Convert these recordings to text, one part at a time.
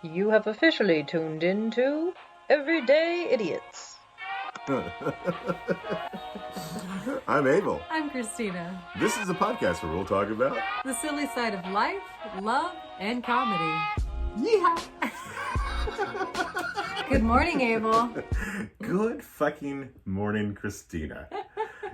You have officially tuned into Everyday Idiots. I'm Abel. I'm Christina. This is a podcast where we'll talk about The silly side of life, love, and comedy. yeehaw. Good morning, Abel. Good fucking morning, Christina.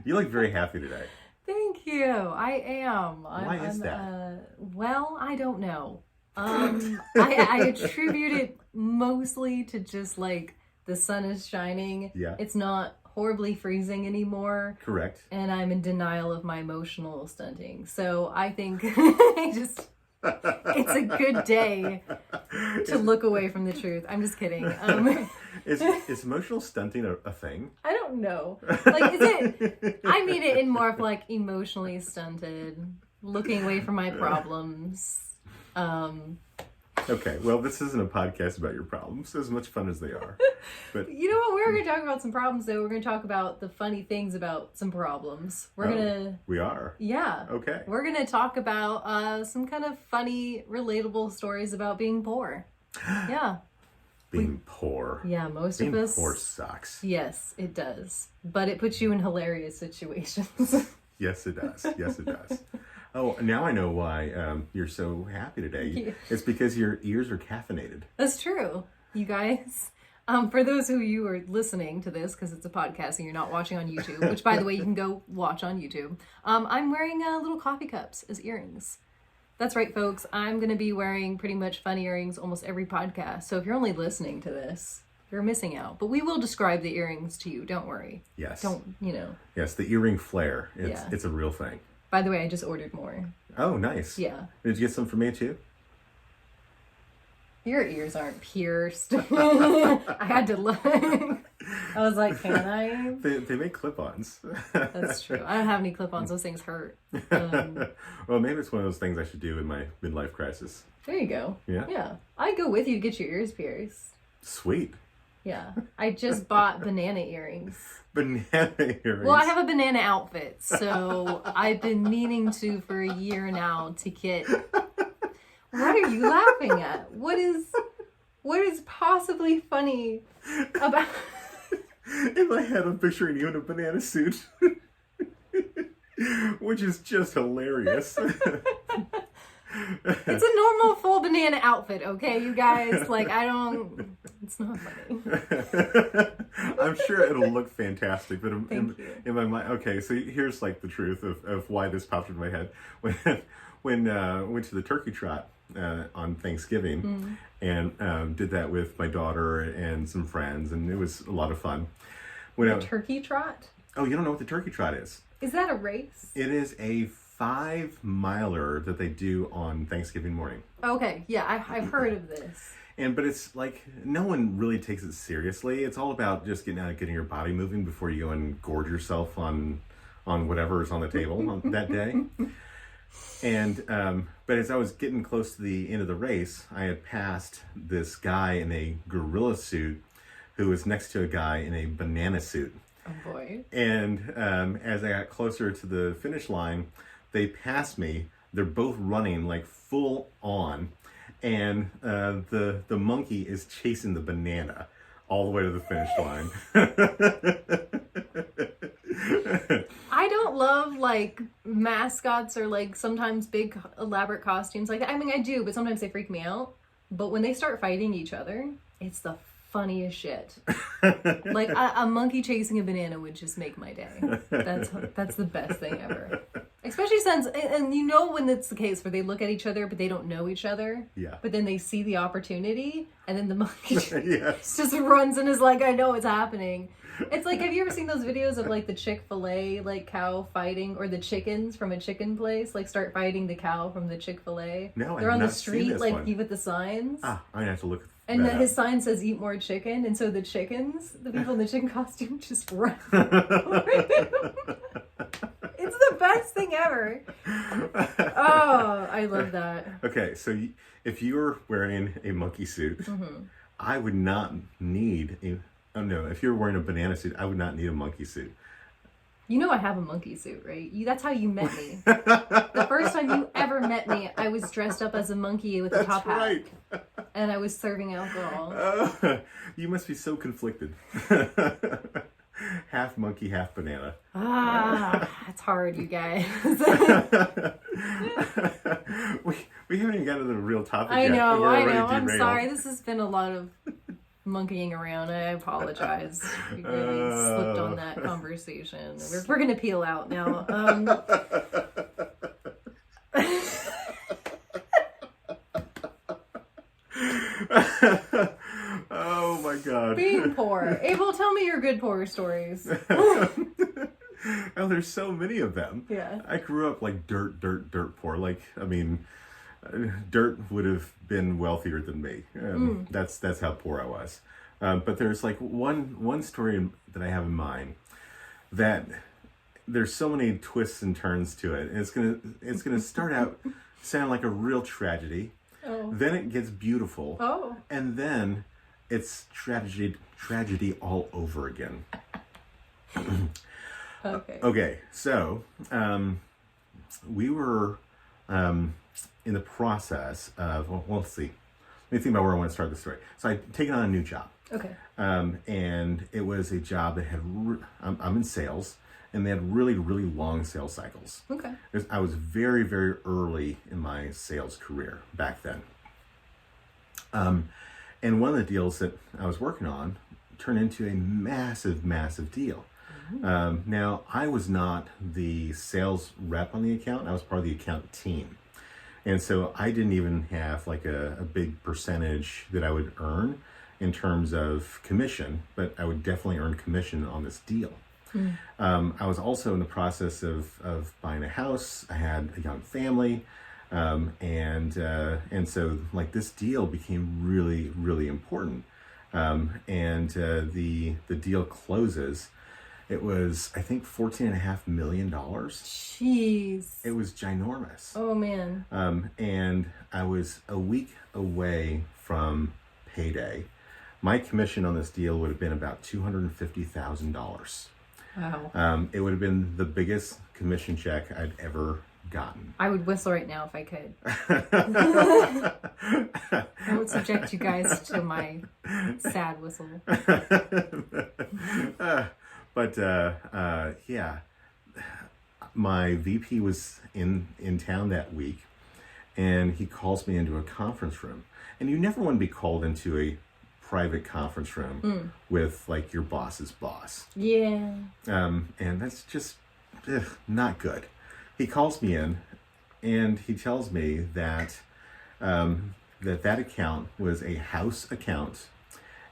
You look very happy today. Thank you. I am. Why is that? Well, I don't know. I attribute it mostly to just like the sun is shining. Yeah. It's not horribly freezing anymore. Correct. And I'm in denial of my emotional stunting. So I think it's a good day to look away from the truth. I'm just kidding. Is emotional stunting a thing? I don't know. Like, is it? I mean it in more of like emotionally stunted, looking away from my problems. Okay, well, this isn't a podcast about your problems, as much fun as they are. But You know what? We're going to talk about some problems, though. We're going to talk about the funny things about some problems. we are? Yeah. Okay. We're going to talk about some kind of funny, relatable stories about being poor. Yeah. Being poor. Yeah, most Being of us. poor sucks. Yes, it does. But it puts you in hilarious situations. Yes, it does. Yes, it does. Oh, now I know why you're so happy today. Yeah. It's because your ears are caffeinated. That's true, you guys. For those of you who are listening to this, because it's a podcast and you're not watching on YouTube, which, by the way, you can go watch on YouTube, I'm wearing little coffee cups as earrings. That's right, folks. I'm going to be wearing pretty much fun earrings almost every podcast. So if you're only listening to this, you're missing out. But we will describe the earrings to you. Don't worry. Yes. Don't. Yes, the earring flare. Yeah. It's a real thing. By the way, I just ordered more. Oh, nice. Yeah. Did you get some for me too? Your ears aren't pierced. I had to look. I was like, can I? They make clip-ons. That's true. I don't have any clip-ons. Those things hurt. Well, maybe it's one of those things I should do in my midlife crisis. There you go. Yeah? Yeah. I'd go with you to get your ears pierced. Sweet. Yeah. I just bought banana earrings. Banana earrings. Well, I have a banana outfit, so I've been meaning to for a year now to get... What are you laughing at? What is possibly funny about... In my head, I'm picturing you in a banana suit. Which is just hilarious. It's a normal full banana outfit, okay, you guys? Like, it's not funny. I'm sure it'll look fantastic, but Thank you. in my mind, okay, so here's like the truth of why this popped in my head. When I went to the turkey trot on Thanksgiving and did that with my daughter and some friends, and it was a lot of fun. Turkey trot? Oh, you don't know what the turkey trot is? Is that a race? It is a 5-miler that they do on Thanksgiving morning. Okay, yeah, I've heard of this. But it's like, no one really takes it seriously. It's all about just getting your body moving before you go and gorge yourself on whatever is on the table on that day. And, but as I was getting close to the end of the race, I had passed this guy in a gorilla suit who was next to a guy in a banana suit. Oh boy. And as I got closer to the finish line, they passed me. They're both running like full on. And the monkey is chasing the banana all the way to the finish line. I don't love like mascots or like sometimes big elaborate costumes like that. I mean, I do, but sometimes they freak me out. But when they start fighting each other, it's the funniest shit. Like a monkey chasing a banana would just make my day. That's the best thing ever. Especially since, and you know when it's the case where they look at each other but they don't know each other. Yeah. But then they see the opportunity and then the monkey Yes. just runs and is like, I know what's happening. It's like, have you ever seen those videos of like the Chick-fil-A like cow fighting, or the chickens from a chicken place like start fighting the cow from the Chick-fil-A? No, they're I've on the not seen street this like one. with the signs. I'm gonna have to look. And that his up. sign says "Eat more chicken," and so the chickens, the people in the chicken costume, just run. It's the best thing ever. Oh, I love that. Okay, so if you were wearing a monkey suit, I would not need a. Oh no! If you're wearing a banana suit, I would not need a monkey suit. You know I have a monkey suit, right? That's how you met me. The first time you ever met me, I was dressed up as a monkey with a top hat. That's right. and I was serving alcohol. You must be so conflicted. Half monkey, half banana. It's hard, you guys. we haven't even gotten to the real topic I yet. know. We're already I'm derailed. sorry. This has been a lot of monkeying around. I apologize. We really slipped on that conversation. We're going to peel out now. Oh my god. Being poor. Abel, tell me your good poor stories. Oh, there's so many of them. Yeah. I grew up like dirt poor. Like, I mean, dirt would have been wealthier than me. That's how poor I was. But there's like one story that I have in mind that there's so many twists and turns to it. And it's gonna start out sound like a real tragedy. Oh. Then it gets beautiful. Oh. And then it's tragedy all over again. Okay. Okay, so we were in the process of, well, let's see. Let me think about where I want to start the story. So I'd taken on a new job. Okay. And it was a job that had, I'm in sales, and they had really, really long sales cycles. Okay. I was very, very early in my sales career back then. And one of the deals that I was working on turned into a massive, massive deal. Now, I was not the sales rep on the account. I was part of the account team. And so I didn't even have like a big percentage that I would earn in terms of commission, but I would definitely earn commission on this deal. I was also in the process of buying a house. I had a young family. And so like this deal became really, really important. The deal closes. It was, I think, $14.5 million. Jeez. It was ginormous. Oh, man. And I was a week away from payday. My commission on this deal would have been about $250,000. Wow. It would have been the biggest commission check I'd ever gotten. I would whistle right now if I could. I would subject you guys to my sad whistle. Yeah, my VP was in town that week, and he calls me into a conference room. And you never want to be called into a private conference room with like your boss's boss. Yeah. And that's just not good. He calls me in, and he tells me that that account was a house account.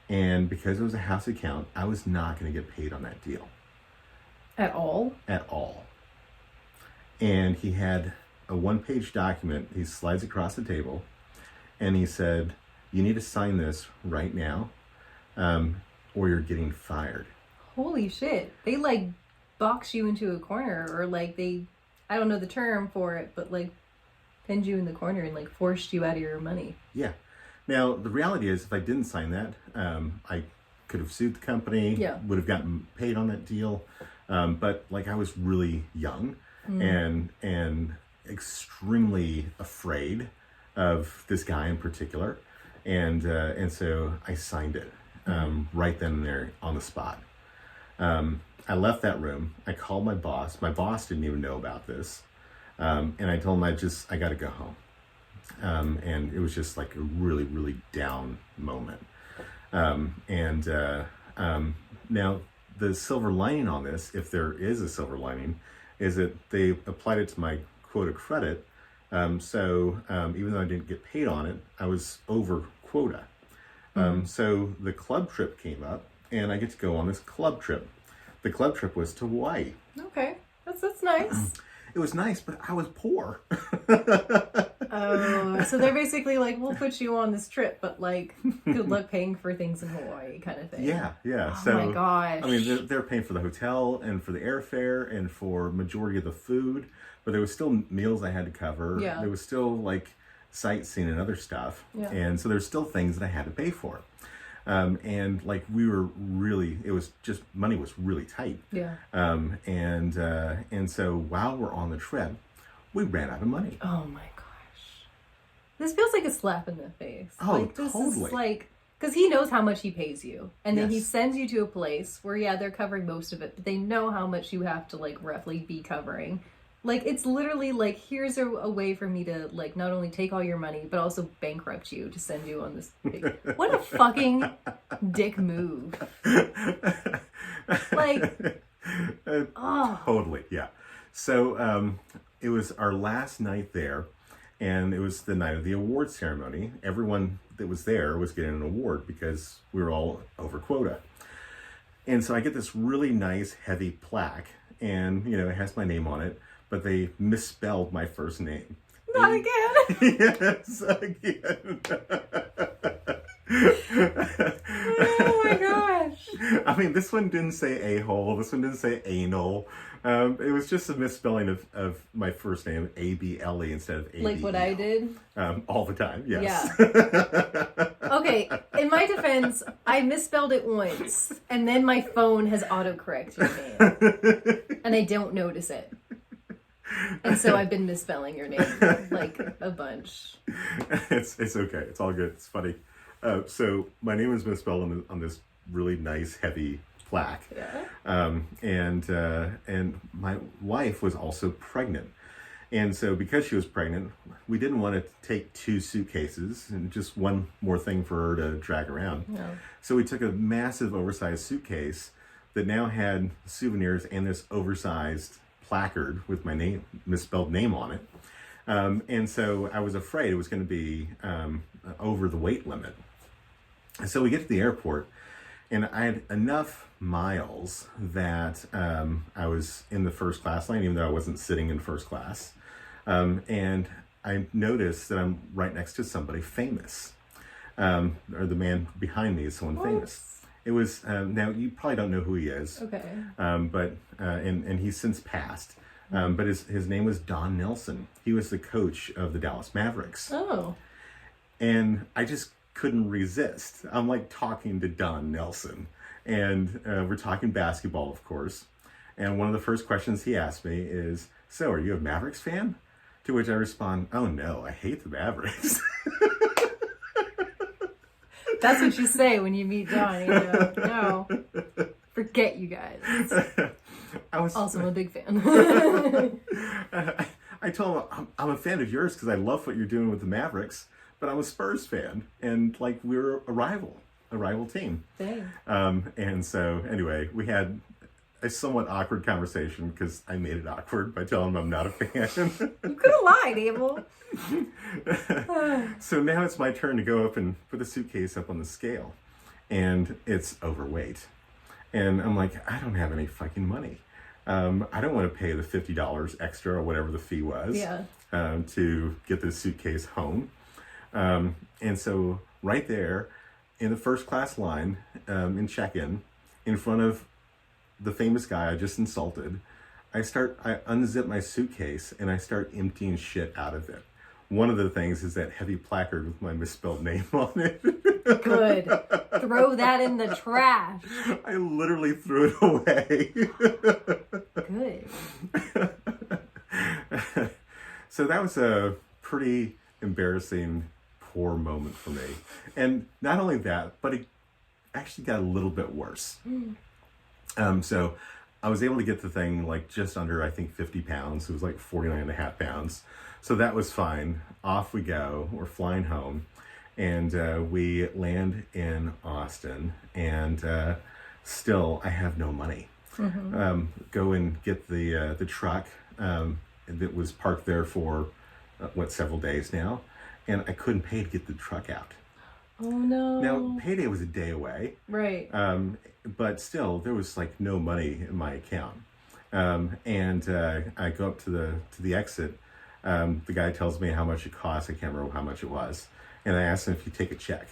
And because it was a house account, I was not going to get paid on that deal. At all? At all. And he had a one-page document. He slides across the table, and he said, "You need to sign this right now, or you're getting fired." Holy shit. They like box you into a corner, or like I don't know the term for it, but like pinned you in the corner and like forced you out of your money. Yeah. Now, the reality is, if I didn't sign that, I could have sued the company, would have gotten paid on that deal. But like I was really young and extremely afraid of this guy in particular. And so I signed it right then and there on the spot. I left that room. I called my boss. My boss didn't even know about this. And I told him I got to go home. And it was just like a really, really down moment. Now, the silver lining on this, if there is a silver lining, is that they applied it to my quota credit. So even though I didn't get paid on it, I was over quota. So the club trip came up, and I get to go on this club trip. The club trip was to Hawaii. Okay. That's nice. It was nice, but I was poor. Oh, so they're basically like, we'll put you on this trip, but like, good luck paying for things in Hawaii, kind of thing. Yeah. Oh So, my gosh. I mean, they're paying for the hotel and for the airfare and for majority of the food, but there was still meals I had to cover. Yeah. There was still like sightseeing and other stuff. Yeah. And so there's still things that I had to pay for. And like we were really, it was just, money was really tight. Yeah. And so while we're on the trip, we ran out of money. Oh my gosh. This feels like a slap in the face. Oh, like, this totally. is like, because he knows how much he pays you. And then he Yes. sends you to a place where, yeah, they're covering most of it, but they know how much you have to, like, roughly be covering. Like, it's literally like, here's a way for me to, like, not only take all your money, but also bankrupt you to send you on this big... What a fucking dick move. Like, oh. Totally, yeah. So it was our last night there, and it was the night of the award ceremony. Everyone that was there was getting an award because we were all over quota. And so I get this really nice, heavy plaque, and, you know, it has my name on it, but they misspelled my first name. Not again. Yes, again. Oh my gosh. I mean, this one didn't say a-hole. This one didn't say anal. It was just a misspelling of my first name, A-B-L-E, instead of A-B-E-L. Like what I did? All the time, yes. Yeah. Okay, in my defense, I misspelled it once, and then my phone has autocorrect your name, and I don't notice it. And so I've been misspelling your name, like, a bunch. It's okay. It's all good. It's funny. So my name is misspelled on this really nice, heavy plaque. Yeah. And my wife was also pregnant. And so because she was pregnant, we didn't want to take 2 suitcases and just one more thing for her to drag around. No. So we took a massive oversized suitcase that now had souvenirs and this oversized placard with my name, misspelled name on it. And so I was afraid it was going to be over the weight limit. And so we get to the airport, and I had enough miles that I was in the first class line, even though I wasn't sitting in first class. And I noticed that I'm right next to somebody famous. Or the man behind me is someone famous. It was, now you probably don't know who he is. Okay. But he's since passed. But his name was Don Nelson. He was the coach of the Dallas Mavericks. Oh. And I just couldn't resist. I'm like talking to Don Nelson. And we're talking basketball, of course. And one of the first questions he asked me is, so are you a Mavericks fan? To which I respond, oh no, I hate the Mavericks. That's what you say when you meet Don. You go, no, forget you guys. I'm a big fan. I told him, I'm a fan of yours because I love what you're doing with the Mavericks, but I'm a Spurs fan. And like, we're a rival team. Dang. And so anyway, we had a somewhat awkward conversation because I made it awkward by telling him I'm not a fan. You could have lied, Abel. So now it's my turn to go up and put the suitcase up on the scale, and it's overweight. And I'm like, I don't have any fucking money. I don't want to pay the $50 extra or whatever the fee was to get this suitcase home. And so right there in the first class line in check-in, in front of the famous guy I just insulted, I unzip my suitcase and I start emptying shit out of it. One of the things is that heavy placard with my misspelled name on it. Good. Throw that in the trash. I literally threw it away. Good. So that was a pretty embarrassing, poor moment for me. And not only that, but it actually got a little bit worse. So I was able to get the thing like just under, I think, 50 pounds. It was like 49 and a half pounds. So that was fine. Off we go. We're flying home. And we land in Austin. And still, I have no money. Mm-hmm. Go and get the truck that was parked there for, several days now. And I couldn't pay to get the truck out. Oh, no. Now, payday was a day away. Right. But still, there was like no money in my account. And I go up to the exit. The guy tells me how much it costs. I can't remember how much it was. And I asked him if he'd take a check.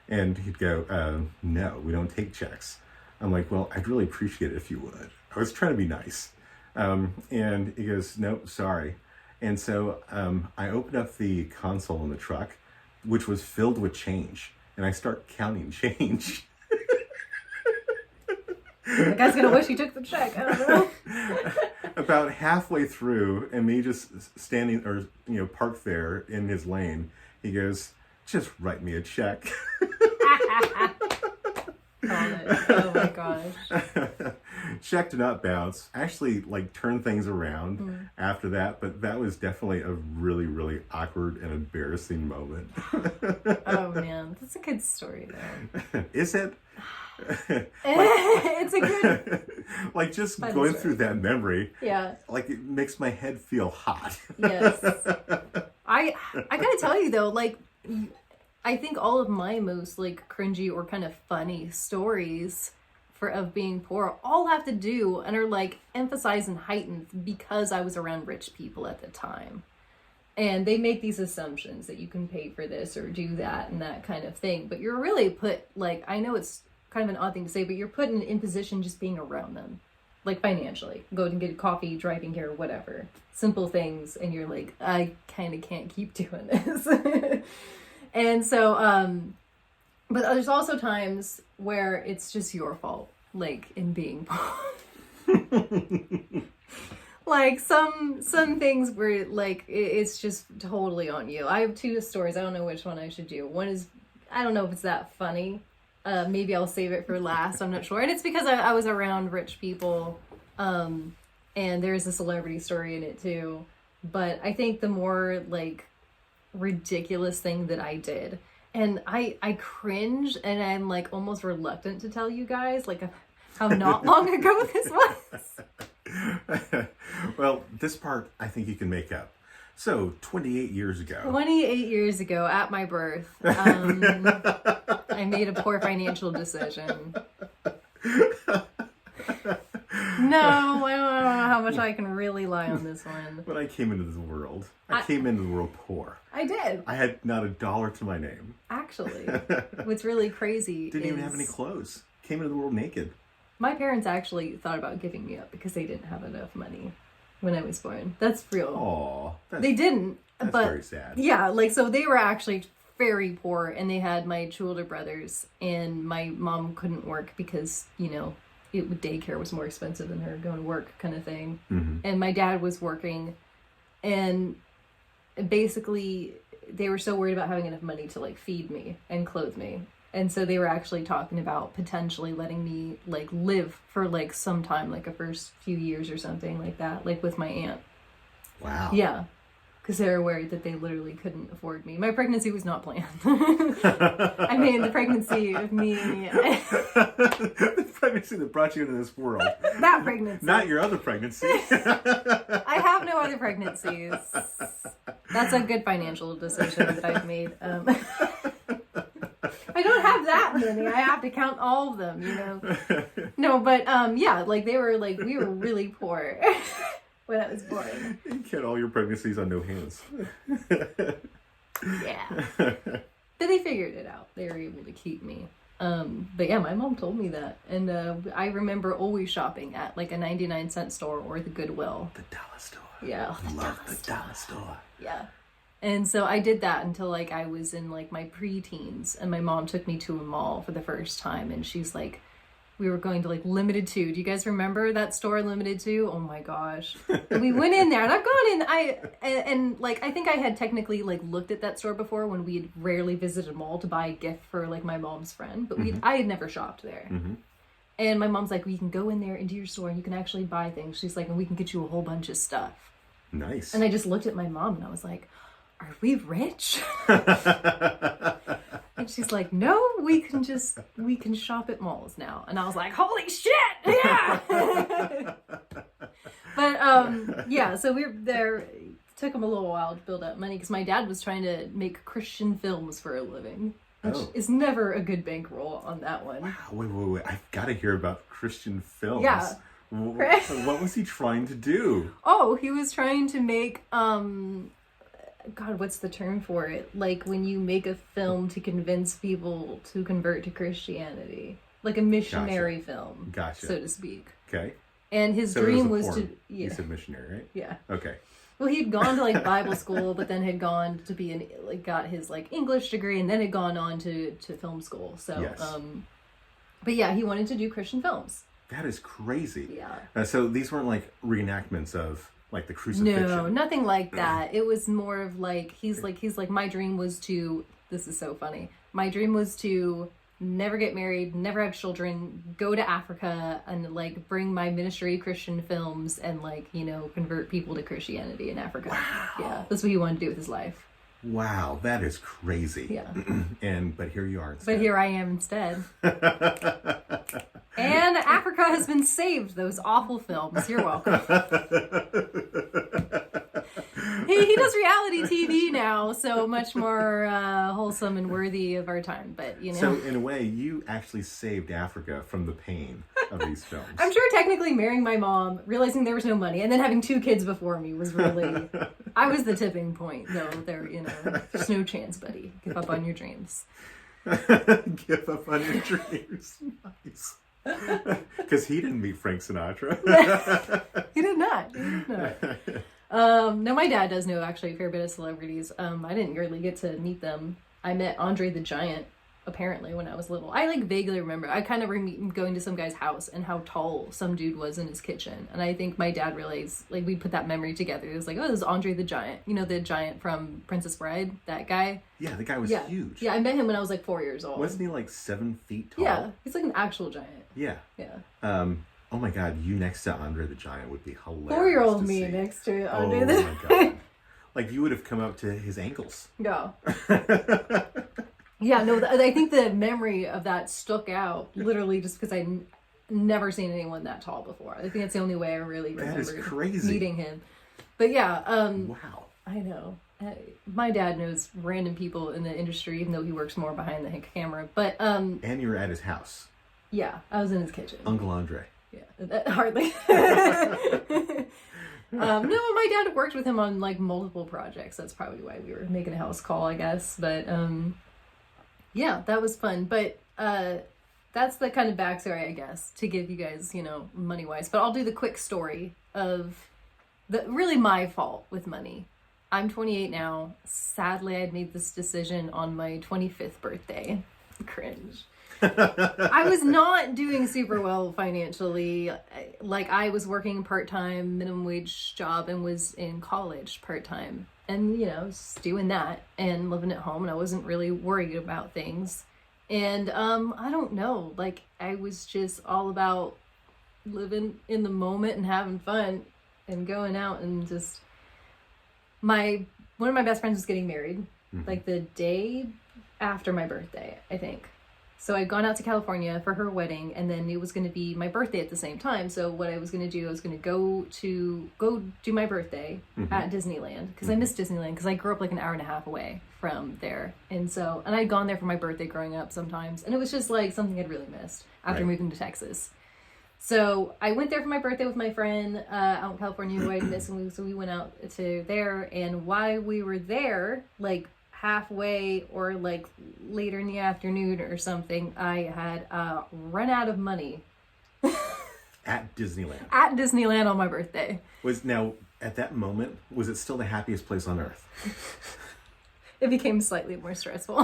And he'd go, no, we don't take checks. I'm like, well, I'd really appreciate it if you would. I was trying to be nice. And he goes, nope, sorry. And so I opened up the console in the truck, which was filled with change. And I start counting change. The guy's gonna wish he took the check. I don't know. About halfway through, and me just standing or parked there in his lane, He goes, just write me a check. Oh my gosh. Check did not bounce. Actually, like, turned things around after that, but that was definitely a really, really awkward and embarrassing moment. Oh man, that's a good story though. Is it? It's a good. Like, just going through that memory, Yeah. like, it makes my head feel hot. Yes. I gotta tell you though, like, I think all of my most like cringy or kind of funny stories of being poor all have to do and are like emphasized and heightened because I was around rich people at the time. And they make these assumptions that you can pay for this or do that and that kind of thing. But you're really put, like, I know it's kind of an odd thing to say, but you're put in position just being around them. Like, financially. Go and get a coffee, driving here, whatever. Simple things. And you're like, I kind of can't keep doing this. And so, but there's also times where it's just your fault, like, in being poor. Like, some things where, like, it's just totally on you. I have two stories. I don't know which one I should do. One is, I don't know if it's that funny. Maybe I'll save it for last. I'm not sure. And it's because I was around rich people. And there's a celebrity story in it, too. But I think the more, like, ridiculous thing that I did, and I cringe, and I'm, like, almost reluctant to tell you guys, like, how not long ago this was. Well, this part I think you can make up. So, 28 years ago. 28 years ago, at my birth, I made a poor financial decision. No, I don't know how much I can really lie on this one. When I came into the world, I came into the world poor. I did. I had not a dollar to my name. Actually, what's really crazy Didn't even have any clothes. Came into the world naked. My parents actually thought about giving me up because they didn't have enough money when I was born. That's real. Aw. They didn't. That's but very sad. Yeah, like, so they were actually very poor, and they had my two older brothers, and my mom couldn't work because, you know, daycare was more expensive than her going to work kind of thing. Mm-hmm. And my dad was working, and basically they were so worried about having enough money to, like, feed me and clothe me. And so they were actually talking about potentially letting me, like, live for, like, some time, like a first few years or something like that, like with my aunt. Wow. Yeah. Because they were worried that they literally couldn't afford me. My pregnancy was not planned. I mean, the pregnancy of me. The pregnancy that brought you into this world. That pregnancy. Not your other pregnancy. I have no other pregnancies. That's a good financial decision that I've made. I don't have that many. I have to count all of them, you know. No, but yeah, like, they were like, we were really poor when I was born. You get all your pregnancies on no hands. Yeah. But they figured it out. They were able to keep me. But yeah, my mom told me that. And I remember always shopping at, like, a 99-cent store or the Goodwill. The dollar store. Yeah. Love the dollar store. Yeah. And so I did that until, like, I was in, like, my preteens, and my mom took me to a mall for the first time, and she's like, we were going to, like, Limited 2. Do you guys remember that store, Limited 2? Oh my gosh. And we went in there, and I've gone in, and like, I think I had technically, like, looked at that store before when we had rarely visited a mall to buy a gift for, like, my mom's friend, but I had never shopped there. Mm-hmm. And my mom's like, well, you can go in there into your store, and you can actually buy things. She's like, and we can get you a whole bunch of stuff. Nice. And I just looked at my mom, and I was like, are we rich? And she's like, no, we can shop at malls now. And I was like, holy shit, yeah. But yeah, so we were there. It took him a little while to build up money because my dad was trying to make Christian films for a living, which is never a good bankroll on that one. Wow, wait. I've got to hear about Christian films. Yeah. What was he trying to do? Oh, he was trying to make God, what's the term for it? Like, when you make a film to convince people to convert to Christianity. Like a missionary film. Gotcha. So to speak. Okay. And his dream was to... Yeah. You said missionary, right? Yeah. Okay. Well, he'd gone to, like, Bible school, but then had gone to be got his, like, English degree, and then had gone on to film school. So, yes. But yeah, he wanted to do Christian films. That is crazy. Yeah. So these weren't, like, reenactments of like the crucifixion. No, nothing like that. It was more of like he's like my dream was to. This is so funny. My dream was to never get married, never have children, go to Africa and like bring my ministry Christian films and like, you know, convert people to Christianity in Africa. Wow. Yeah, that's what he wanted to do with his life. Wow, that is crazy. Yeah. But here you are instead. But here I am instead. And Africa has been saved, those awful films. You're welcome. He does reality TV now, so much more wholesome and worthy of our time. But, you know. So, in a way, you actually saved Africa from the pain of these films. I'm sure technically marrying my mom, realizing there was no money, and then having 2 kids before me was really... I was the tipping point, though. There, you know, there's no chance, buddy. Give up on your dreams. Give up on your dreams. Nice. Because he didn't meet Frank Sinatra. He did not. No, my dad does know actually a fair bit of celebrities. I didn't really get to meet them. I met Andre the Giant apparently when I was little. I like vaguely remember. I kind of remember going to some guy's house and how tall some dude was in his kitchen. And I think my dad realized, like, we put that memory together. It was like, oh, this is Andre the Giant. You know, the giant from Princess Bride? That guy? Yeah, the guy was huge. Yeah, I met him when I was like 4 years old. Wasn't he like 7 feet tall? Yeah, he's like an actual giant. Yeah. Yeah. Oh my God, you next to Andre the Giant would be hilarious. 4-year-old me next to Andre the Giant. Oh my God. Like you would have come up to his ankles. Yeah. Yeah, no, I think the memory of that stuck out literally just because I'd never seen anyone that tall before. I think that's the only way I really remember meeting him. But yeah, wow. I know. My dad knows random people in the industry, even though he works more behind the camera. But and you were at his house. Yeah, I was in his kitchen. Uncle Andre. Yeah, hardly. No, my dad worked with him on like multiple projects. That's probably why we were making a house call, I guess. But yeah, that was fun. But that's the kind of backstory, I guess, to give you guys, you know, money wise. But I'll do the quick story of really my fault with money. I'm 28 now. Sadly, I made this decision on my 25th birthday. Cringe. I was not doing super well financially. Like, I was working part-time, minimum wage job, and was in college part-time. And, you know, just doing that and living at home, and I wasn't really worried about things. And I don't know, like, I was just all about living in the moment and having fun and going out and just... one of my best friends was getting married, like the day after my birthday, I think. So I'd gone out to California for her wedding, and then it was going to be my birthday at the same time. So what I was going to do, I was going to go do my birthday at Disneyland, because I miss Disneyland, because I grew up like an hour and a half away from there. And I'd gone there for my birthday growing up sometimes, and it was just like something I'd really missed after moving to Texas. So I went there for my birthday with my friend out in California who I'd missed, and so we went out to there. And while we were there, like halfway or like later in the afternoon or something, I had run out of money. At Disneyland. At Disneyland on my birthday. Now, at that moment, was it still the happiest place on earth? It became slightly more stressful.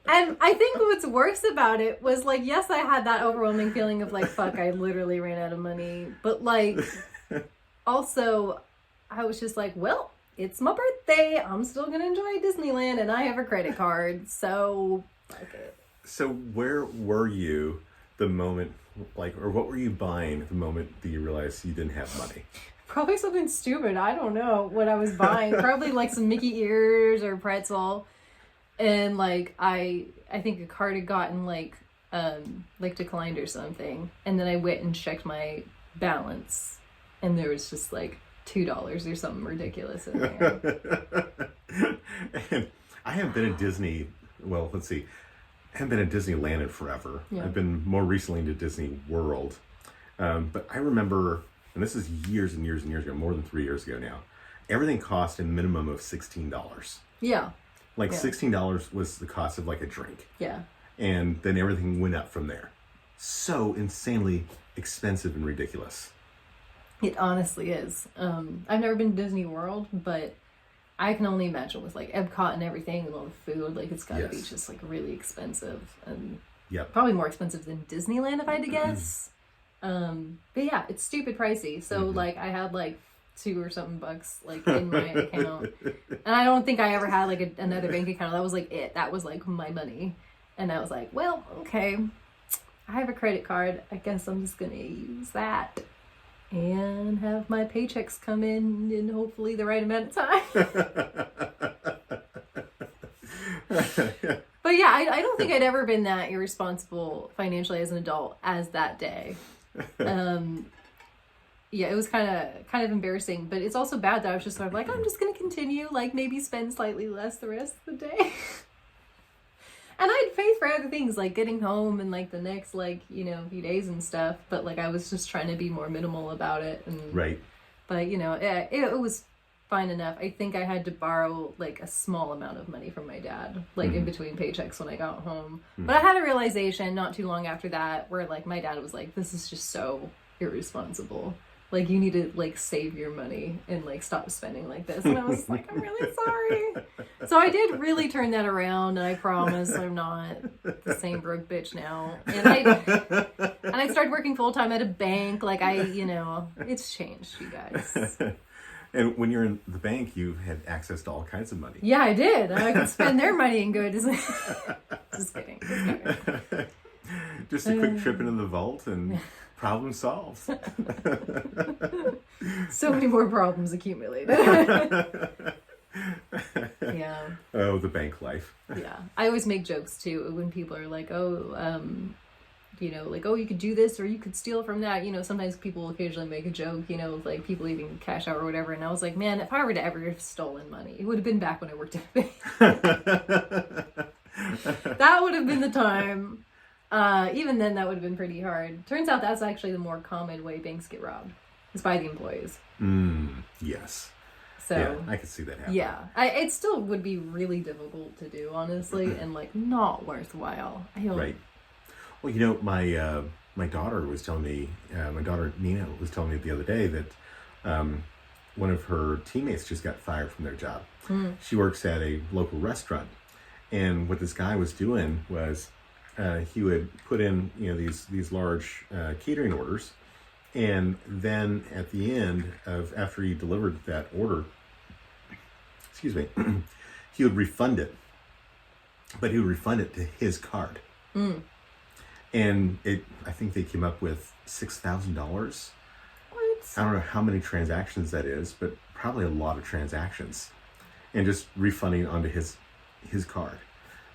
And I think what's worse about it was, like, yes, I had that overwhelming feeling of, like, fuck, I literally ran out of money. But, like, also, I was just like, well, it's my birthday. I'm still going to enjoy Disneyland, and I have a credit card, so fuck it. So where were you the moment, like, or what were you buying the moment that you realized you didn't have money? Probably something stupid. I don't know what I was buying. Probably, like, some Mickey ears or pretzel. And, like, I think a card had gotten, like, declined or something. And then I went and checked my balance. And there was just, like, $2 or something ridiculous in there. And I haven't been in Disney, well, let's see. I haven't been in Disneyland in forever. Yeah. I've been more recently into Disney World. But I remember, and this is years and years and years ago, more than 3 years ago now, everything cost a minimum of $16. Yeah. Like, yeah. $16 was the cost of, like, a drink. Yeah. And then everything went up from there. So insanely expensive and ridiculous. It honestly is. I've never been to Disney World, but I can only imagine with, like, Epcot and everything and all the food, like, it's gotta be just, like, really expensive. And probably more expensive than Disneyland, if I had to guess. But yeah, it's stupid pricey. So like I had like $2 or something like in my account, and I don't think I ever had like another bank account. That was like it. That was like my money, and I was like, well, okay, I have a credit card. I guess I'm just gonna use that and have my paychecks come in hopefully the right amount of time. But yeah, I don't think I'd ever been that irresponsible financially as an adult as that day. Yeah, it was kind of embarrassing, but it's also bad that I was just sort of like, I'm just gonna continue, like maybe spend slightly less the rest of the day. And I had faith for other things, like getting home and like the next like, few days and stuff, but like I was just trying to be more minimal about it. And Right. But it was fine enough. I think I had to borrow like a small amount of money from my dad, like in between paychecks when I got home. But I had a realization not too long after that where like my dad was like, this is just so irresponsible. Like you need to like save your money and like stop spending like this. And I was like, I'm really sorry. So I did really turn that around, and I promise I'm not the same broke bitch now. And I started working full time at a bank. Like it's changed, you guys. And when you're in the bank, you had access to all kinds of money. Yeah, I did. I could spend their money in good. Just kidding. Just a quick trip into the vault and problem solved. So many more problems accumulated. Yeah. Oh, the bank life. Yeah. I always make jokes too when people are like, like, oh, you could do this or you could steal from that. Sometimes people occasionally make a joke, like people leaving cash out or whatever. And I was like, man, if I were to ever have stolen money, it would have been back when I worked at a bank. That would have been the time. Even then, that would have been pretty hard. Turns out that's actually the more common way banks get robbed. It's by the employees. Yes. So yeah, I could see that happen. Yeah, it still would be really difficult to do, honestly, and like not worthwhile. Right. Well, my daughter was telling me, my daughter Nina was telling me the other day that one of her teammates just got fired from their job. She works at a local restaurant, and what this guy was doing was he would put in these large catering orders, and then at the end of after he delivered that order, he would refund it, but he would refund it to his card. And I think they came up with $6,000. What? I don't know how many transactions that is, but probably a lot of transactions, and just refunding onto his card.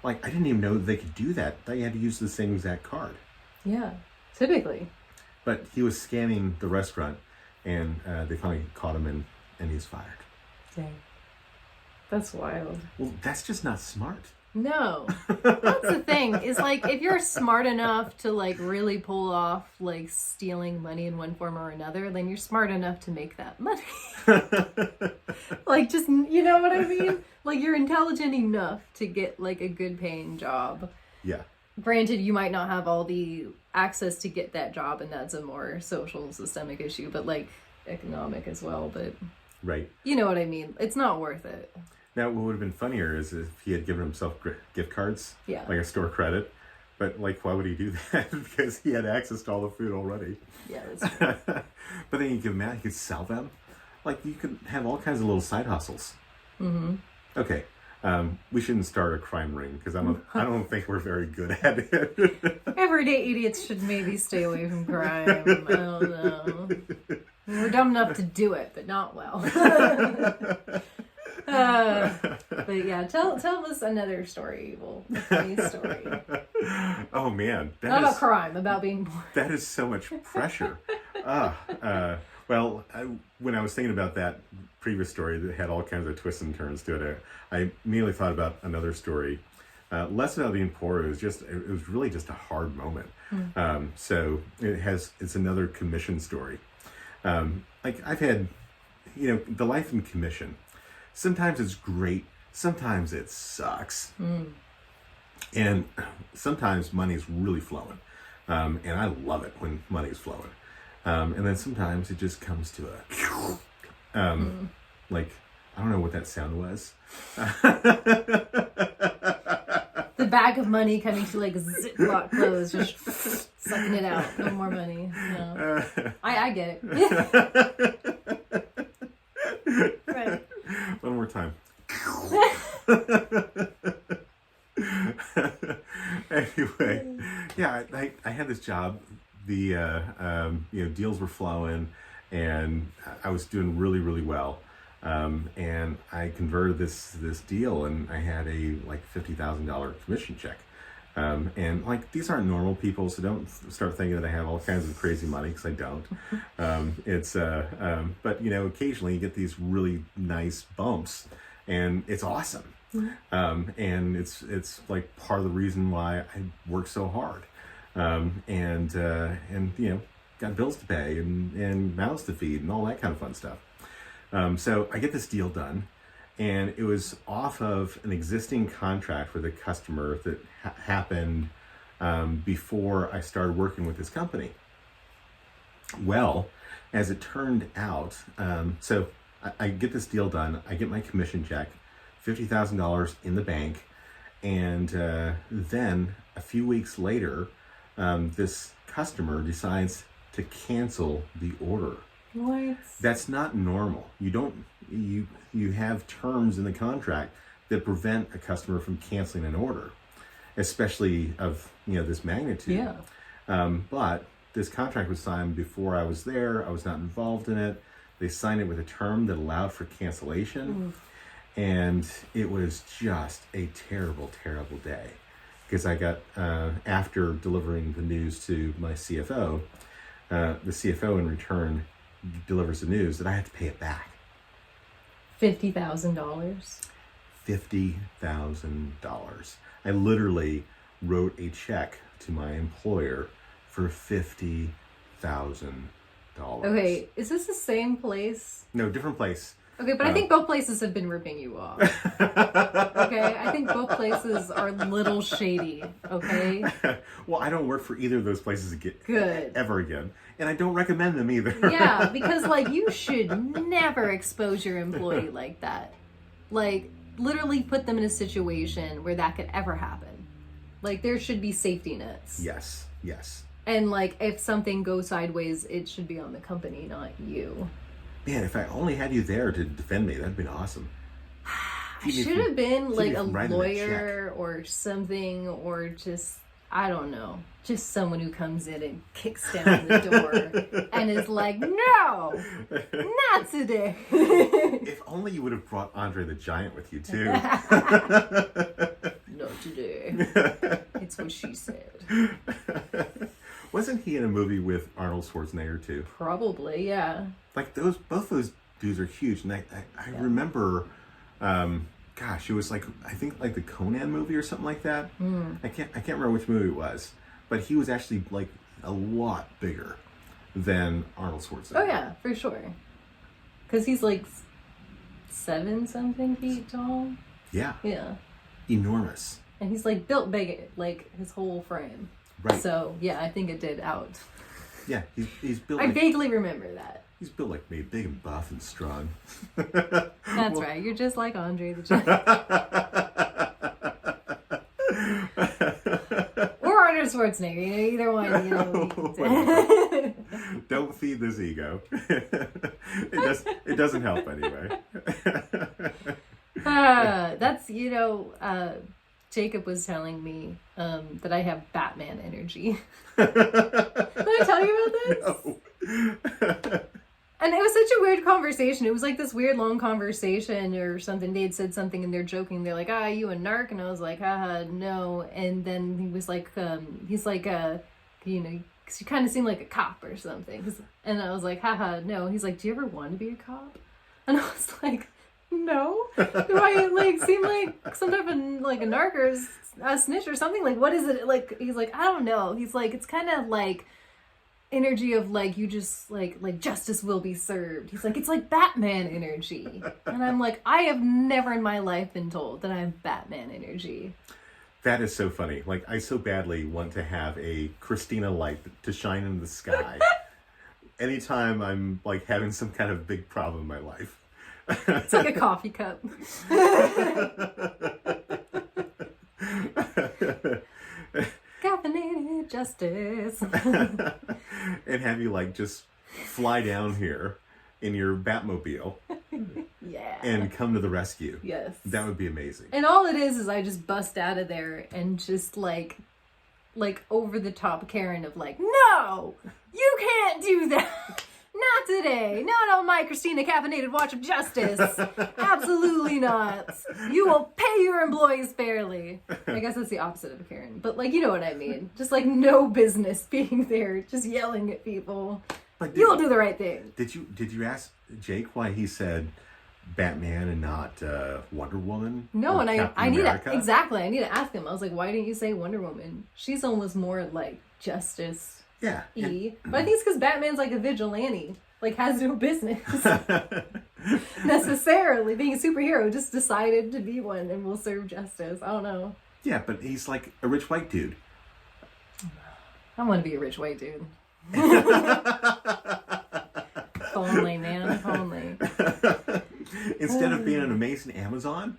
Like, I didn't even know they could do that. They had to use the same exact card. Yeah, typically. But he was scanning the restaurant, and they finally caught him, and he's fired. Dang. That's wild. Well, that's just not smart. No. That's the thing. Is like, if you're smart enough to like really pull off like stealing money in one form or another, then you're smart enough to make that money. Like, just, you know what I mean? Like, you're intelligent enough to get like a good paying job. Yeah. Granted, you might not have all the access to get that job, and that's a more social systemic issue, but like economic as well. But right. You know what I mean? It's not worth it. Now, what would have been funnier is if he had given himself gift cards, yeah, like a store credit. But like, why would he do that? Because he had access to all the food already. Yeah, that's true. But then you give him out, he could sell them. Like, you could have all kinds of little side hustles. Mm-hmm. Okay, we shouldn't start a crime ring because I don't think we're very good at it. Everyday idiots should maybe stay away from crime. I don't know. We're dumb enough to do it, but not well. But yeah, tell us another story. Well, a funny story. Oh man, not about crime, about being bored. That is so much pressure. Well, when I was thinking about that previous story that had all kinds of twists and turns to it, I immediately thought about another story. Less about being poor. It was really just a hard moment. So it's another commission story. Like, I've had, the life in commission. Sometimes it's great. Sometimes it sucks. And sometimes money's really flowing. And I love it when money's flowing. And then sometimes it just comes to like, I don't know what that sound was. The bag of money coming to like Ziploc clothes. Just Sucking it out. No more money. No. I get it. Right. One more time. Anyway, yeah, I had this job. The deals were flowing, and I was doing really, really well. And I converted this deal, and I had a like $50,000 commission check. And like, these aren't normal people, so don't start thinking that I have all kinds of crazy money, because I don't. But occasionally you get these really nice bumps, and it's awesome. And it's like part of the reason why I work so hard. And got bills to pay and mouths to feed and all that kind of fun stuff. So I get this deal done, and it was off of an existing contract with a customer that happened before I started working with this company. Well, as it turned out, so I get this deal done, I get my commission check, $50,000 in the bank, and then a few weeks later, this customer decides to cancel the order. What? That's not normal. You have terms in the contract that prevent a customer from canceling an order, especially of this magnitude. Yeah. But this contract was signed before I was there. I was not involved in it. They signed it with a term that allowed for cancellation. And it was just a terrible, terrible day, because I got, after delivering the news to my CFO, the CFO in return delivers the news that I have to pay it back. $50,000. $50,000. I literally wrote a check to my employer for $50,000. Okay, is this the same place? No, different place. Okay, but I think both places have been ripping you off. Okay, I think both places are a little shady. Okay. Well, I don't work for either of those places Good. ever again, and I don't recommend them either. Yeah, because like, you should never expose your employee like that. Like, literally put them in a situation where that could ever happen. Like, there should be safety nets. Yes. And like, if something goes sideways, it should be on the company, not you. Man, if I only had you there to defend me, that'd been awesome. I should have been like a writing that lawyer or something, or just, I don't know, just someone who comes in and kicks down the door and is like, no, not today. If only you would have brought Andre the Giant with you too. Not today. It's what she said. Wasn't he in a movie with Arnold Schwarzenegger too? Probably, yeah. Like both those dudes are huge, and I remember, gosh, it was like, I think like the Conan movie or something like that. I can't remember which movie it was, but he was actually like a lot bigger than Arnold Schwarzenegger. Oh yeah, for sure. Because he's like 7-something feet tall. Yeah. Yeah. Enormous. And he's like built big, like his whole frame. Right. So yeah, I think it did out. Yeah, he's built. I vaguely remember that. He's built like me, big and buff and strong. That's right. You're just like Andre the Giant. Or Arnold Schwarzenegger. Either one. Don't feed this ego. It doesn't help anyway. That's Jacob was telling me that I have Batman energy. Did I tell you about this? No. And it was such a weird conversation. It was like this weird long conversation or something. They had said something and they're joking. They're like, you a narc? And I was like, no. And then he was like, he's like, cause you kind of seem like a cop or something. And I was like, no. He's like, do you ever want to be a cop? And I was like, no. Do I like seem like some type of like a narc or a snitch or something? Like, what is it? Like, he's like, I don't know. He's like, it's kind of like energy of like, you just like justice will be served. He's like, it's like Batman energy. And I'm like, I have never in my life been told that I have Batman energy. That is so funny. Like, I so badly want to have a Christina light to shine in the sky anytime I'm like having some kind of big problem in my life. It's like a coffee cup. Caffeinated justice. And have you like just fly down here in your Batmobile Yeah. and come to the rescue. Yes. That would be amazing. And all it is I just bust out of there and just like over the top Karen of like, no, you can't do that. Not today. Not on my Christina caffeinated watch of justice. Absolutely not. You will pay your employees fairly. I guess that's the opposite of a Karen. But like, you know what I mean. Just like no business being there, just yelling at people. But You'll do the right thing. Did you ask Jake why he said Batman and not Wonder Woman? No, and Captain I need America? to exactly. I need to ask him. I was like, why didn't you say Wonder Woman? She's almost more like justice. Yeah. But I think it's because Batman's like a vigilante, like has no business necessarily being a superhero. Just decided to be one and will serve justice. I don't know. Yeah, but he's like a rich white dude. I want to be a rich white dude. If only, man. If only. Instead of being an amazing Amazon?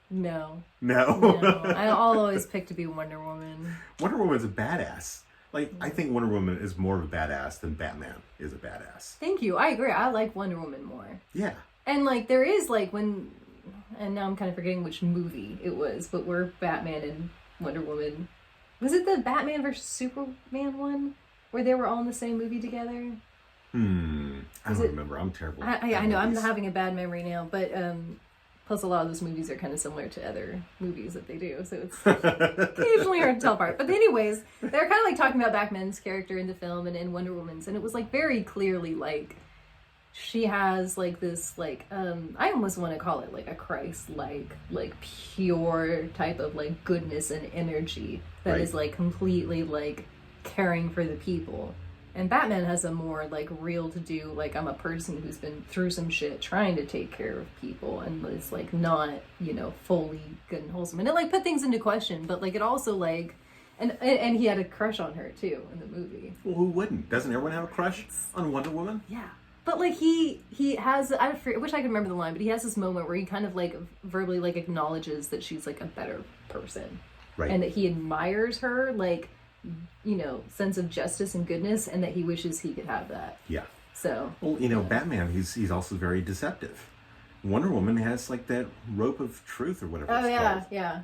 No. No. I'll always pick to be Wonder Woman. Wonder Woman's a badass. Like, I think Wonder Woman is more of a badass than Batman is a badass. Thank you. I agree. I like Wonder Woman more. Yeah. And like there is like when, and now I'm kind of forgetting which movie it was, but where Batman and Wonder Woman, was it the Batman versus Superman one where they were all in the same movie together? I don't remember. I'm terrible. I know I'm having a bad memory now, but plus a lot of those movies are kind of similar to other movies that they do, so it's occasionally hard to tell apart. But anyways, they're kind of like talking about Batman's character in the film and in Wonder Woman's, and it was like very clearly like she has like this like I almost want to call it like a Christ-like like pure type of like goodness and energy that is like completely like caring for the people. And Batman has a more like real to do, like I'm a person who's been through some shit trying to take care of people and it's like not, you know, fully good and wholesome. And it like put things into question, but like it also like and he had a crush on her too in the movie. Well, who wouldn't? Doesn't everyone have a crush on Wonder Woman? Yeah. But like he has, I wish I could remember the line, but he has this moment where he kind of like verbally like acknowledges that she's like a better person. Right. And that he admires her like, you know, sense of justice and goodness, and that he wishes he could have that. Yeah. So. Well, you know, Batman, he's also very deceptive. Wonder Woman has like that rope of truth or whatever it's called. Yeah.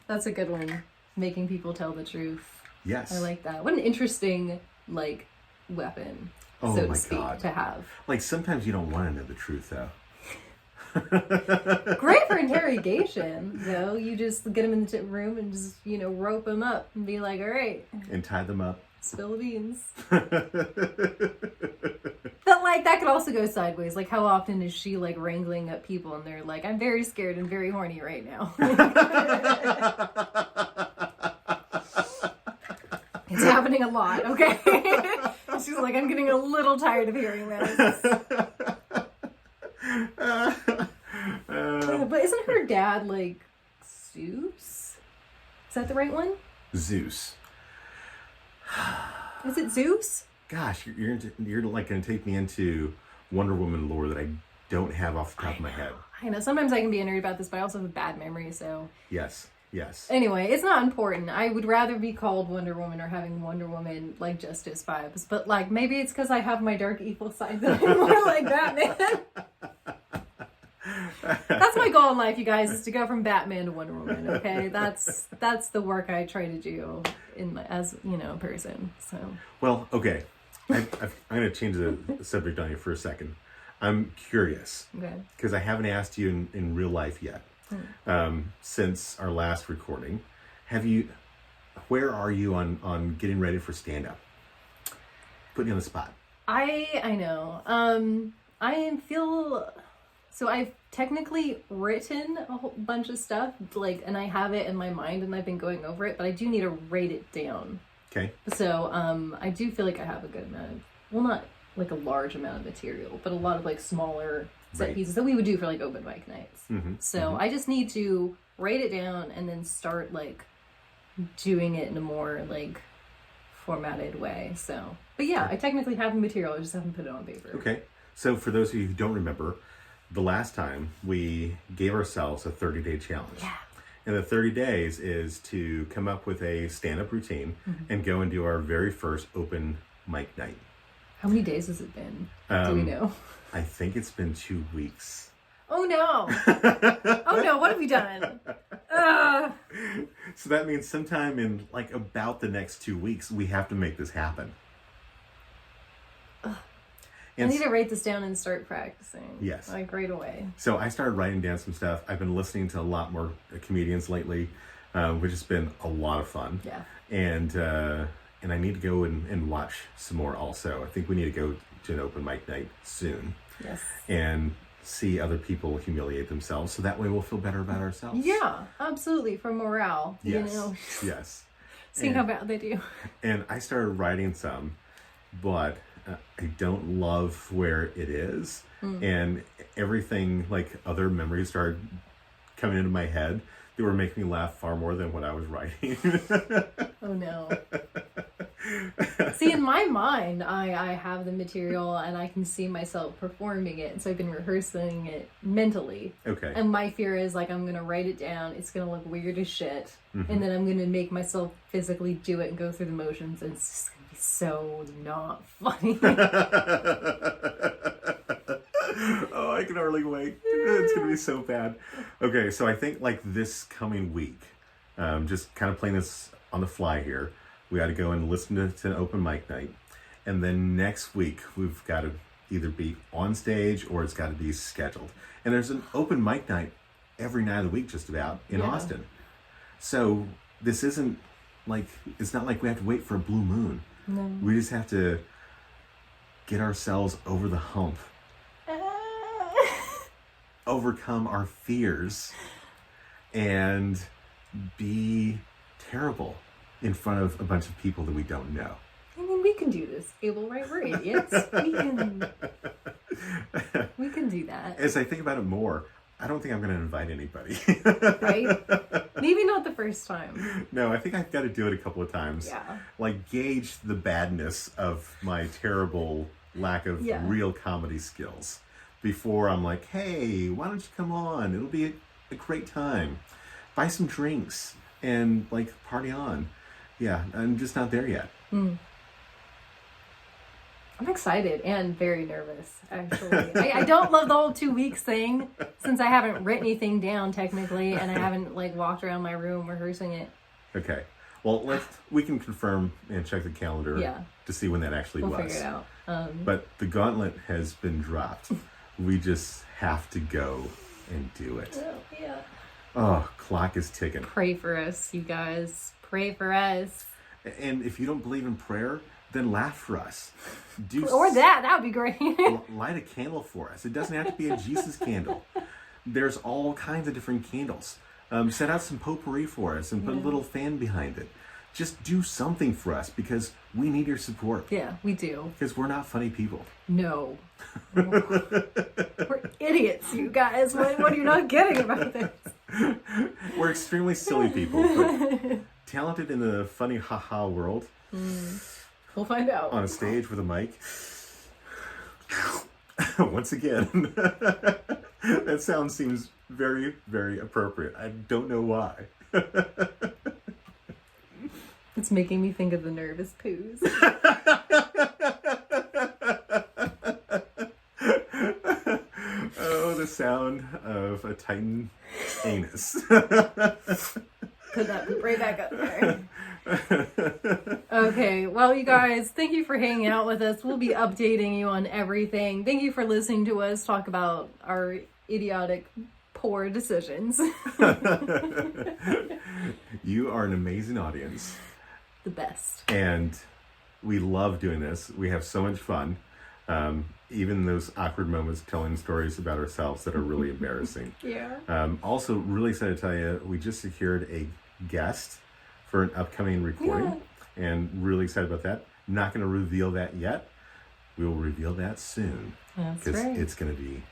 That's a good one. Making people tell the truth. Yes. I like that. What an interesting, like, weapon, so to speak, to have. Like, sometimes you don't want to know the truth, though. Great for interrogation, though. You just get them in the room and just, you know, rope them up and be like, all right. And tie them up. Spill the beans. But, like, that could also go sideways. Like, how often is she, like, wrangling up people and they're like, I'm very scared and very horny right now. It's happening a lot, okay? She's like, I'm getting a little tired of hearing this. But isn't her dad like Zeus? Is that the right one? Zeus. Is it Zeus? Gosh, you're like going to take me into Wonder Woman lore that I don't have off the top of my head. I know. Sometimes I can be a nerd about this, but I also have a bad memory, so. Yes. Anyway, it's not important. I would rather be called Wonder Woman or having Wonder Woman like justice vibes. But like maybe it's because I have my dark evil side that I'm more like Batman. That's my goal in life, you guys, is to go from Batman to Wonder Woman. Okay, that's the work I try to do as you know, person. So. Well, okay, I'm going to change the subject on you for a second. I'm curious because I haven't asked you in real life yet. Since our last recording, where are you on getting ready for stand-up? Putting you on the spot. I know. So I've technically written a whole bunch of stuff, like, and I have it in my mind and I've been going over it, but I do need to write it down. Okay. So, I do feel like I have a good amount of, well, not like a large amount of material, but a lot of like smaller set pieces that we would do for like open mic nights. I just need to write it down and then start like doing it in a more like formatted way. So, but yeah, I technically have the material. I just haven't put it on paper. Okay. So for those of you who don't remember, the last time we gave ourselves a 30-day challenge. Yeah. And the 30 days is to come up with a stand-up routine and go and do our very first open mic night. How many days has it been? Do we know? I think it's been 2 weeks. Oh no! Oh no! What have we done? So that means sometime in like about the next 2 weeks, we have to make this happen. I need to write this down and start practicing. Yes. Like right away. So I started writing down some stuff. I've been listening to a lot more comedians lately, which has been a lot of fun. Yeah. And I need to go and watch some more also. I think we need to go to an open mic night soon. Yes. And see other people humiliate themselves, so that way we'll feel better about ourselves. Yeah, absolutely, for morale. Yes. You know. Yes. Seeing how bad they do. And I started writing some, but I don't love where it is. And everything, like other memories started coming into my head that were making me laugh far more than what I was writing. Oh no. See, in my mind, I have the material and I can see myself performing it. So I've been rehearsing it mentally. Okay. And my fear is like, I'm going to write it down. It's going to look weird as shit. And then I'm going to make myself physically do it and go through the motions. And it's just going to be so not funny. Oh, I can hardly wait. It's going to be so bad. Okay, so I think like this coming week, just kind of playing this on the fly here, we got to go and listen to an open mic night. And then next week, we've got to either be on stage or it's got to be scheduled. And there's an open mic night every night of the week just about in Austin. So this isn't like, it's not like we have to wait for a blue moon. No. We just have to get ourselves over the hump. Overcome our fears and be terrible in front of a bunch of people that we don't know. I mean, we can do this, Abel, right? We're idiots. We can do that. As I think about it more, I don't think I'm going to invite anybody. Right? Maybe not the first time. No, I think I've got to do it a couple of times. Yeah. Like, gauge the badness of my terrible lack of real comedy skills before I'm like, hey, why don't you come on? It'll be a great time. Buy some drinks and, like, party on. Yeah, I'm just not there yet. I'm excited and very nervous, actually. I don't love the whole 2 weeks thing, since I haven't written anything down technically, and I haven't like walked around my room rehearsing it. Okay. Well, we can confirm and check the calendar to see when that actually was. We'll figure it out. But the gauntlet has been dropped. We just have to go and do it. Oh, yeah. Oh, clock is ticking. Pray for us, you guys. Pray for us. And if you don't believe in prayer, then laugh for us. Or that would be great. Light a candle for us. It doesn't have to be a Jesus candle. There's all kinds of different candles. Set out some potpourri for us and put a little fan behind it. Just do something for us because we need your support. Yeah, we do. Because we're not funny people. No. We're idiots, you guys. What are you not getting about this? We're extremely silly people, but talented in the funny ha-ha world. We'll find out. On a stage with a mic. Once again. That sound seems very, very appropriate. I don't know why. It's making me think of the nervous poos. Oh, the sound of a Titan anus. Put that poop right back up there. Okay, well, you guys, thank you for hanging out with us. We'll be updating you on everything. Thank you for listening to us talk about our idiotic, poor decisions. You are an amazing audience. The best. And we love doing this. We have so much fun. Even those awkward moments telling stories about ourselves that are really embarrassing. Yeah. Also, really excited to tell you, we just secured a guest for an upcoming recording. And really excited about that. Not going to reveal that yet. We will reveal that soon. That's because right. it's going to be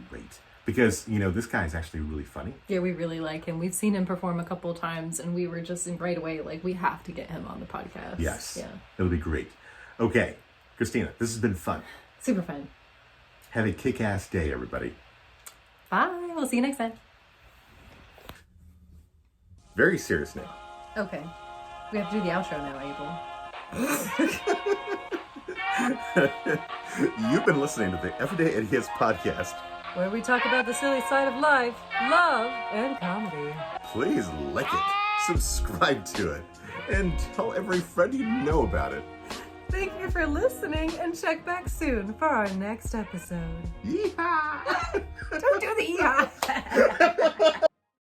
great. Because, you know, this guy is actually really funny. Yeah, we really like him. We've seen him perform a couple of times, and we were just right away like, we have to get him on the podcast. Yes. Yeah. It'll be great. Okay, Christina, this has been fun. Super fun. Have a kick-ass day, everybody. Bye. We'll see you next time. Very serious name. Okay. We have to do the outro now, Abel. You've been listening to the Everyday Idiots podcast. Where we talk about the silly side of life, love, and comedy. Please like it, subscribe to it, and tell every friend you know about it. Thank you for listening, and check back soon for our next episode. Yeehaw! Don't do the yeehaw!